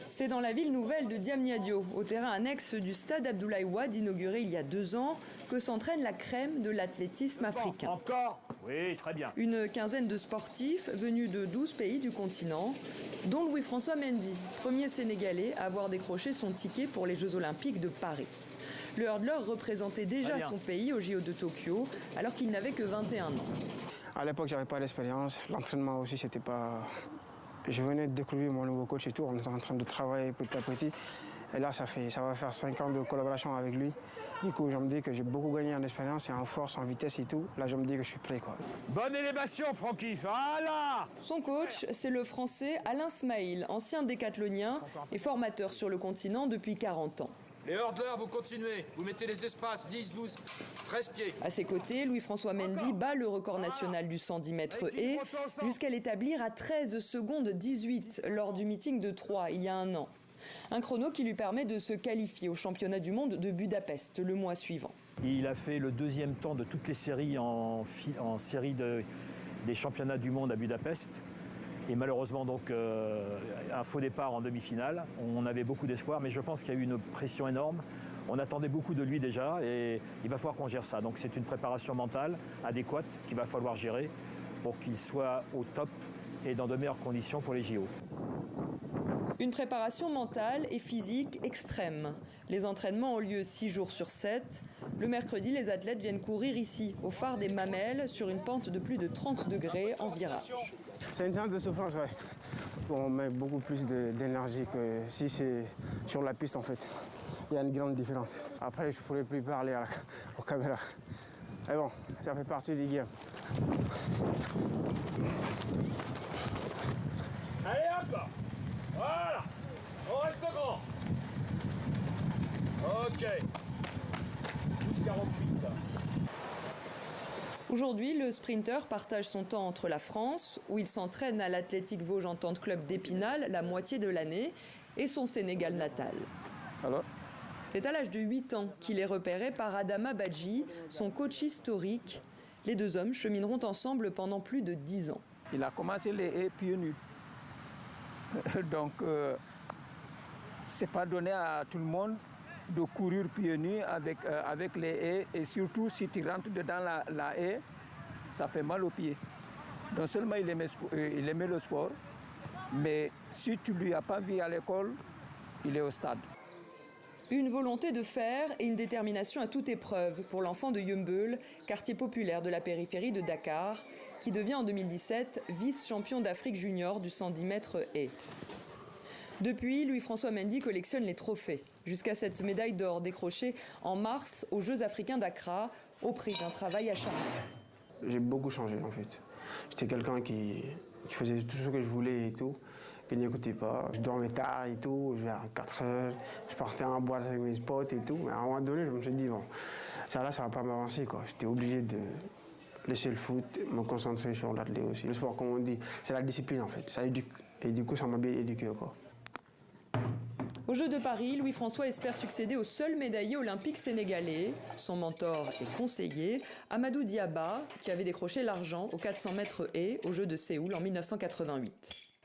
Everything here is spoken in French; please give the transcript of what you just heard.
C'est dans la ville nouvelle de Diamniadio, au terrain annexe du stade Abdoulaye Wade, inauguré il y a 2 ans, que s'entraîne la crème de l'athlétisme africain. Encore? Oui, très bien. Une quinzaine de sportifs venus de 12 pays du continent, dont Louis-François Mendy, premier Sénégalais à avoir décroché son ticket pour les Jeux Olympiques de Paris. Le hurdleur représentait déjà son pays au JO de Tokyo, alors qu'il n'avait que 21 ans. À l'époque, j'avais pas d'expérience. L'entraînement aussi, c'était pas... Je venais de découvrir mon nouveau coach et tout. On était en train de travailler petit à petit. Et là, ça va faire 5 ans de collaboration avec lui. Du coup, je me dis que j'ai beaucoup gagné en expérience et en force, en vitesse et tout. Là, je me dis que je suis prêt, quoi. Bonne élévation, Francky. Voilà. Son coach, c'est le Français Alain Smaïl, ancien décathlonien et formateur sur le continent depuis 40 ans. Les hurdleurs, vous continuez. Vous mettez les espaces 10, 12, 13 pieds. À ses côtés, Louis-François Mendy bat le record national du 110 mètres haies jusqu'à l'établir à 13 secondes 18 lors du meeting de Troyes il y a 1 an. Un chrono qui lui permet de se qualifier au championnat du monde de Budapest le mois suivant. Il a fait le 2e temps de toutes les séries en série des championnats du monde à Budapest. Et malheureusement, donc, un faux départ en demi-finale. On avait beaucoup d'espoir, mais je pense qu'il y a eu une pression énorme. On attendait beaucoup de lui déjà et il va falloir qu'on gère ça. Donc c'est une préparation mentale adéquate qu'il va falloir gérer pour qu'il soit au top et dans de meilleures conditions pour les JO. Une préparation mentale et physique extrême. Les entraînements ont lieu 6 jours sur 7. Le mercredi, les athlètes viennent courir ici, au phare des Mamelles, sur une pente de plus de 30 degrés en virage. C'est une séance de souffrance, ouais. On met beaucoup plus d'énergie que si c'est sur la piste, en fait. Il y a une grande différence. Après, je ne pourrais plus parler aux caméras. Mais bon, ça fait partie du game. Allez hop! Voilà! On reste grand! Ok. 12,48. Aujourd'hui, le sprinter partage son temps entre la France, où il s'entraîne à l'Athletic Vosges Entente Club d'Épinal la moitié de l'année, et son Sénégal natal. Alors? C'est à l'âge de 8 ans qu'il est repéré par Adama Badji, son coach historique. Les 2 hommes chemineront ensemble pendant plus de 10 ans. Il a commencé les haies pieds nus. Donc, c'est pas donné à tout le monde de courir pieds nus avec les haies. Et surtout, si tu rentres dedans la haie, ça fait mal aux pieds. Non seulement il aimait le sport, mais si tu ne lui as pas vu à l'école, il est au stade. Une volonté de faire et une détermination à toute épreuve pour l'enfant de Yeumbeul, quartier populaire de la périphérie de Dakar, qui devient en 2017 vice-champion d'Afrique junior du 110 mètres haies. Depuis, Louis-François Mendy collectionne les trophées, jusqu'à cette médaille d'or décrochée en mars aux Jeux africains d'Accra, au prix d'un travail acharné. J'ai beaucoup changé, en fait. J'étais quelqu'un qui faisait tout ce que je voulais et tout, qui n'écoutait pas. Je dormais tard et tout, vers 4 heures, je partais en boîte avec mes potes et tout. Mais à un moment donné, je me suis dit, bon, ça là, ça va pas m'avancer, quoi. J'étais obligé de laisser le foot, me concentrer sur l'athlète aussi. Le sport, comme on dit, c'est la discipline, en fait. Ça éduque. Et du coup, ça m'a bien éduqué, quoi. Aux Jeux de Paris, Louis-François espère succéder au seul médaillé olympique sénégalais, son mentor et conseiller, Amadou Diaba, qui avait décroché l'argent aux 400 mètres haies aux Jeux de Séoul en 1988.